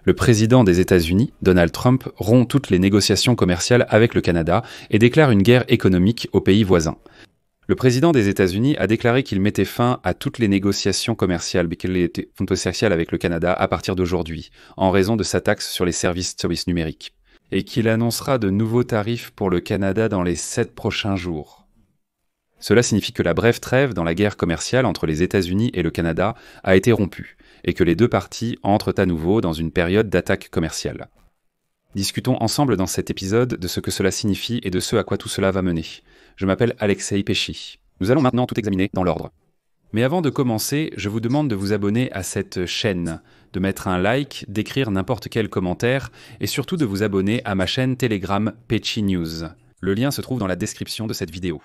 Le président des États-Unis, Donald Trump, rompt toutes les négociations commerciales avec le Canada et déclare une guerre économique aux pays voisins. Le président des États-Unis a déclaré qu'il mettait fin à toutes les négociations commerciales avec le Canada à partir d'aujourd'hui, en raison de sa taxe sur les services numériques, et qu'il annoncera de nouveaux tarifs pour le Canada dans les 7 prochains jours. Cela signifie que la brève trêve dans la guerre commerciale entre les États-Unis et le Canada a été rompue, et que les deux parties entrent à nouveau dans une période d'attaque commerciale. Discutons ensemble dans cet épisode de ce que cela signifie et de ce à quoi tout cela va mener. Je m'appelle Alexei Pesci. Nous allons maintenant tout examiner dans l'ordre. Mais avant de commencer, je vous demande de vous abonner à cette chaîne, de mettre un like, d'écrire n'importe quel commentaire et surtout de vous abonner à ma chaîne Telegram Pesci News. Le lien se trouve dans la description de cette vidéo.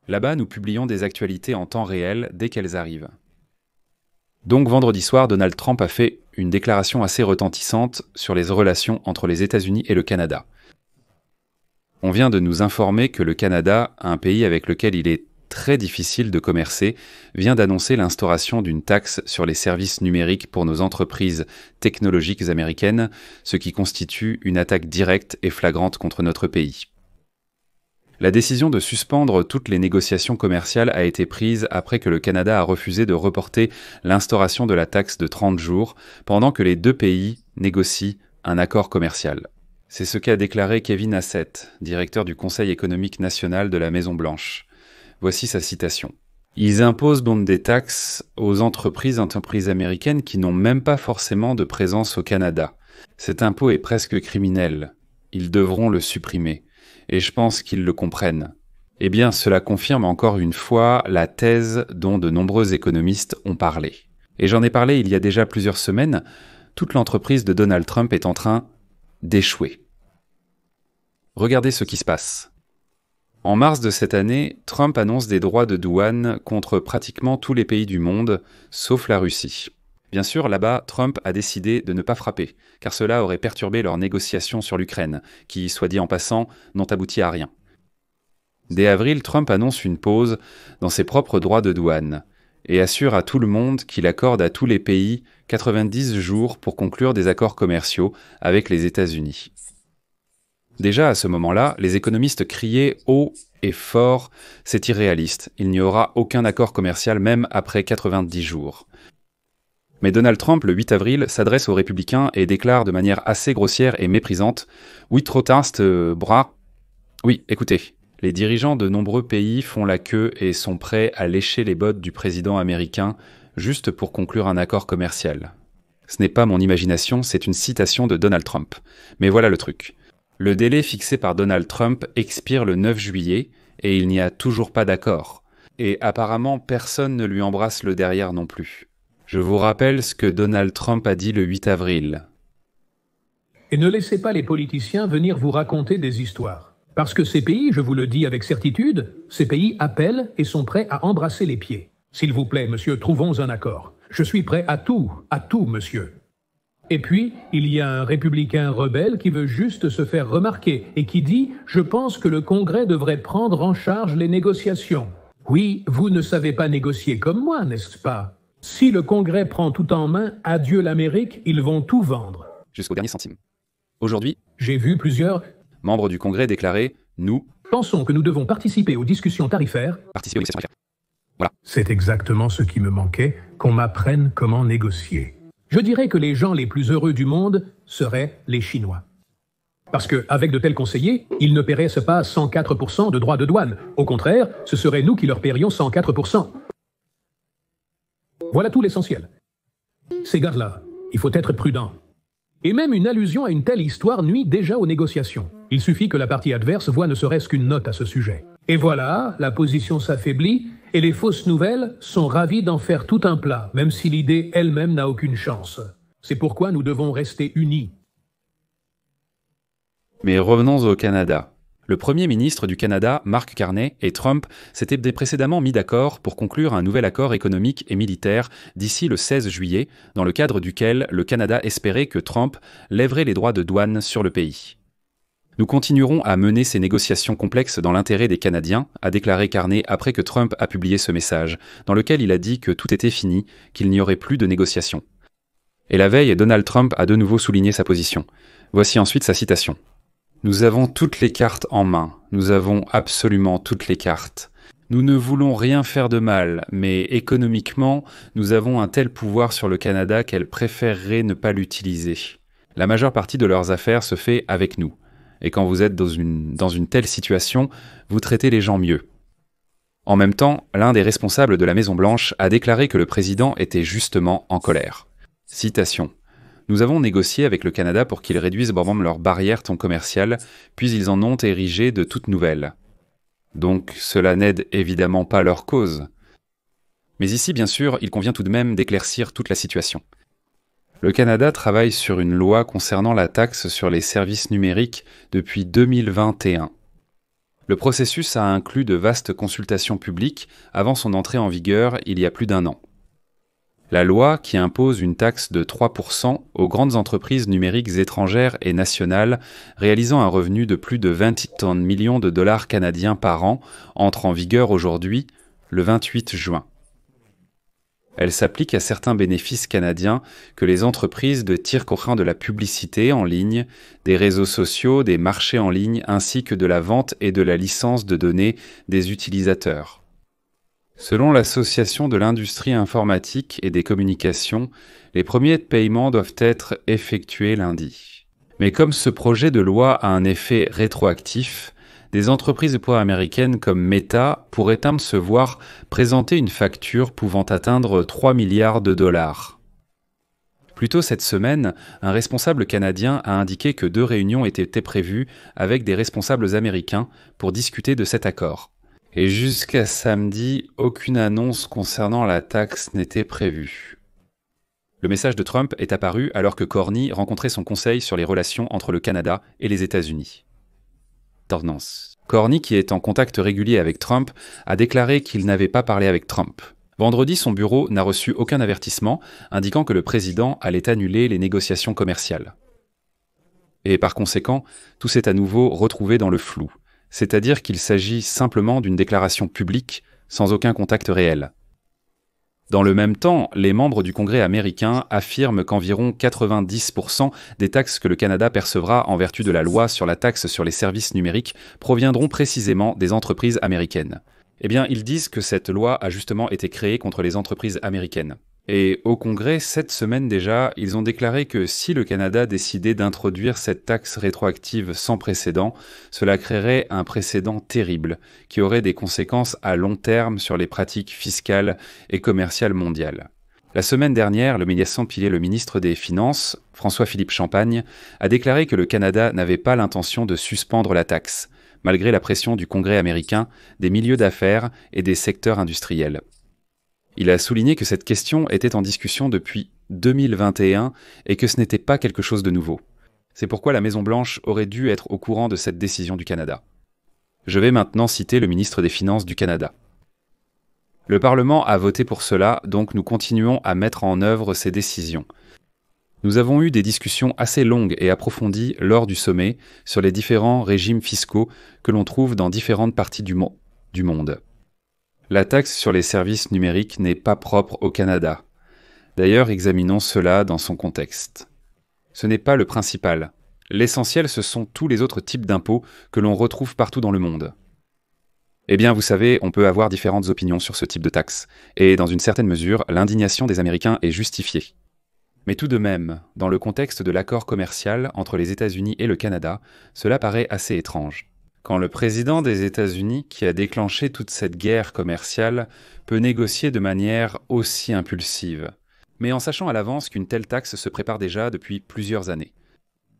Là-bas, nous publions des actualités en temps réel dès qu'elles arrivent. Donc vendredi soir, Donald Trump a fait une déclaration assez retentissante sur les relations entre les États-Unis et le Canada. On vient de nous informer que le Canada, un pays avec lequel il est très difficile de commercer, vient d'annoncer l'instauration d'une taxe sur les services numériques pour nos entreprises technologiques américaines, ce qui constitue une attaque directe et flagrante contre notre pays. La décision de suspendre toutes les négociations commerciales a été prise après que le Canada a refusé de reporter l'instauration de la taxe de 30 jours pendant que les deux pays négocient un accord commercial. C'est ce qu'a déclaré Kevin Hassett, directeur du Conseil économique national de la Maison-Blanche. Voici sa citation. « Ils imposent donc des taxes aux entreprises américaines qui n'ont même pas forcément de présence au Canada. Cet impôt est presque criminel. Ils devront le supprimer. Et je pense qu'ils le comprennent. » Eh bien, cela confirme encore une fois la thèse dont de nombreux économistes ont parlé. Et j'en ai parlé il y a déjà plusieurs semaines, toute l'entreprise de Donald Trump est en train d'échouer. Regardez ce qui se passe. En mars de cette année, Trump annonce des droits de douane contre pratiquement tous les pays du monde, sauf la Russie. Bien sûr, là-bas, Trump a décidé de ne pas frapper, car cela aurait perturbé leurs négociations sur l'Ukraine, qui, soit dit en passant, n'ont abouti à rien. Dès avril, Trump annonce une pause dans ses propres droits de douane, et assure à tout le monde qu'il accorde à tous les pays 90 jours pour conclure des accords commerciaux avec les États-Unis. Déjà à ce moment-là, les économistes criaient haut et fort « c'est irréaliste, il n'y aura aucun accord commercial même après 90 jours ». Mais Donald Trump, le 8 avril, s'adresse aux républicains et déclare de manière assez grossière et méprisante « Oui, trop tard, bras ». Oui, écoutez, les dirigeants de nombreux pays font la queue et sont prêts à lécher les bottes du président américain juste pour conclure un accord commercial. Ce n'est pas mon imagination, c'est une citation de Donald Trump. Mais voilà le truc. Le délai fixé par Donald Trump expire le 9 juillet et il n'y a toujours pas d'accord. Et apparemment, personne ne lui embrasse le derrière non plus. Je vous rappelle ce que Donald Trump a dit le 8 avril. Et ne laissez pas les politiciens venir vous raconter des histoires. Parce que ces pays, je vous le dis avec certitude, ces pays appellent et sont prêts à embrasser les pieds. S'il vous plaît, monsieur, trouvons un accord. Je suis prêt à tout, monsieur. Et puis, il y a un républicain rebelle qui veut juste se faire remarquer et qui dit « Je pense que le Congrès devrait prendre en charge les négociations. » Oui, vous ne savez pas négocier comme moi, n'est-ce pas? Si le Congrès prend tout en main, adieu l'Amérique, ils vont tout vendre. Jusqu'au dernier centime. Aujourd'hui, j'ai vu plusieurs membres du Congrès déclarer « Nous pensons que nous devons participer aux discussions tarifaires. » Voilà. C'est exactement ce qui me manquait, qu'on m'apprenne comment négocier. Je dirais que les gens les plus heureux du monde seraient les Chinois. Parce qu'avec de tels conseillers, ils ne paieraient pas 104% de droits de douane. Au contraire, ce serait nous qui leur paierions 104%. Voilà tout l'essentiel. Ces gars-là, il faut être prudent. Et même une allusion à une telle histoire nuit déjà aux négociations. Il suffit que la partie adverse voie ne serait-ce qu'une note à ce sujet. Et voilà, la position s'affaiblit, et les fausses nouvelles sont ravies d'en faire tout un plat, même si l'idée elle-même n'a aucune chance. C'est pourquoi nous devons rester unis. Mais revenons au Canada. Le Premier ministre du Canada, Mark Carney, et Trump s'étaient précédemment mis d'accord pour conclure un nouvel accord économique et militaire d'ici le 16 juillet, dans le cadre duquel le Canada espérait que Trump lèverait les droits de douane sur le pays. Nous continuerons à mener ces négociations complexes dans l'intérêt des Canadiens, a déclaré Carney après que Trump a publié ce message, dans lequel il a dit que tout était fini, qu'il n'y aurait plus de négociations. Et la veille, Donald Trump a de nouveau souligné sa position. Voici ensuite sa citation. « Nous avons toutes les cartes en main. Nous avons absolument toutes les cartes. Nous ne voulons rien faire de mal, mais économiquement, nous avons un tel pouvoir sur le Canada qu'elles préféreraient ne pas l'utiliser. La majeure partie de leurs affaires se fait avec nous. Et quand vous êtes dans une telle situation, vous traitez les gens mieux. » En même temps, l'un des responsables de la Maison-Blanche a déclaré que le président était justement en colère. Citation. « Nous avons négocié avec le Canada pour qu'ils réduisent leurs barrières commerciales, puis ils en ont érigé de toutes nouvelles. Donc cela n'aide évidemment pas leur cause. » Mais ici, bien sûr, il convient tout de même d'éclaircir toute la situation. Le Canada travaille sur une loi concernant la taxe sur les services numériques depuis 2021. Le processus a inclus de vastes consultations publiques avant son entrée en vigueur il y a plus d'un an. La loi, qui impose une taxe de 3% aux grandes entreprises numériques étrangères et nationales réalisant un revenu de plus de 20 millions de dollars canadiens par an, entre en vigueur aujourd'hui, le 28 juin. Elle s'applique à certains bénéfices canadiens que les entreprises tirent de la publicité en ligne, des réseaux sociaux, des marchés en ligne, ainsi que de la vente et de la licence de données des utilisateurs. Selon l'Association de l'industrie informatique et des communications, les premiers paiements doivent être effectués lundi. Mais comme ce projet de loi a un effet rétroactif, des entreprises américaines comme Meta pourraient se voir présenter une facture pouvant atteindre 3 milliards de dollars. Plus tôt cette semaine, un responsable canadien a indiqué que 2 réunions étaient prévues avec des responsables américains pour discuter de cet accord. Et jusqu'à samedi, aucune annonce concernant la taxe n'était prévue. Le message de Trump est apparu alors que Corny rencontrait son conseil sur les relations entre le Canada et les États-Unis. Corny, qui est en contact régulier avec Trump, a déclaré qu'il n'avait pas parlé avec Trump. Vendredi, son bureau n'a reçu aucun avertissement indiquant que le président allait annuler les négociations commerciales. Et par conséquent, tout s'est à nouveau retrouvé dans le flou, c'est-à-dire qu'il s'agit simplement d'une déclaration publique sans aucun contact réel. Dans le même temps, les membres du Congrès américain affirment qu'environ 90% des taxes que le Canada percevra en vertu de la loi sur la taxe sur les services numériques proviendront précisément des entreprises américaines. Eh bien, ils disent que cette loi a justement été créée contre les entreprises américaines. Et au Congrès, cette semaine déjà, ils ont déclaré que si le Canada décidait d'introduire cette taxe rétroactive sans précédent, cela créerait un précédent terrible, qui aurait des conséquences à long terme sur les pratiques fiscales et commerciales mondiales. La semaine dernière, le ministre des Finances, François-Philippe Champagne, a déclaré que le Canada n'avait pas l'intention de suspendre la taxe, malgré la pression du Congrès américain, des milieux d'affaires et des secteurs industriels. Il a souligné que cette question était en discussion depuis 2021 et que ce n'était pas quelque chose de nouveau. C'est pourquoi la Maison-Blanche aurait dû être au courant de cette décision du Canada. Je vais maintenant citer le ministre des Finances du Canada. Le Parlement a voté pour cela, donc nous continuons à mettre en œuvre ces décisions. Nous avons eu des discussions assez longues et approfondies lors du sommet sur les différents régimes fiscaux que l'on trouve dans différentes parties du monde. La taxe sur les services numériques n'est pas propre au Canada. D'ailleurs, examinons cela dans son contexte. Ce n'est pas le principal. L'essentiel, ce sont tous les autres types d'impôts que l'on retrouve partout dans le monde. Eh bien, vous savez, on peut avoir différentes opinions sur ce type de taxe, et dans une certaine mesure, l'indignation des Américains est justifiée. Mais tout de même, dans le contexte de l'accord commercial entre les États-Unis et le Canada, cela paraît assez étrange. Quand le président des États-Unis, qui a déclenché toute cette guerre commerciale, peut négocier de manière aussi impulsive, mais en sachant à l'avance qu'une telle taxe se prépare déjà depuis plusieurs années.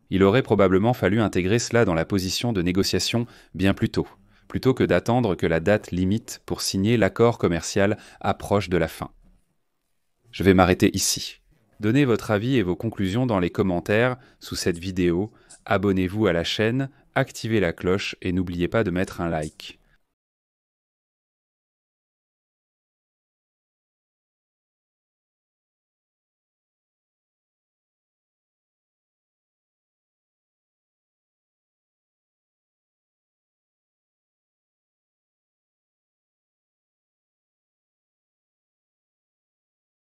Il aurait probablement fallu intégrer cela dans la position de négociation bien plus tôt, plutôt que d'attendre que la date limite pour signer l'accord commercial approche de la fin. Je vais m'arrêter ici. Donnez votre avis et vos conclusions dans les commentaires sous cette vidéo, abonnez-vous à la chaîne, activez la cloche et n'oubliez pas de mettre un like.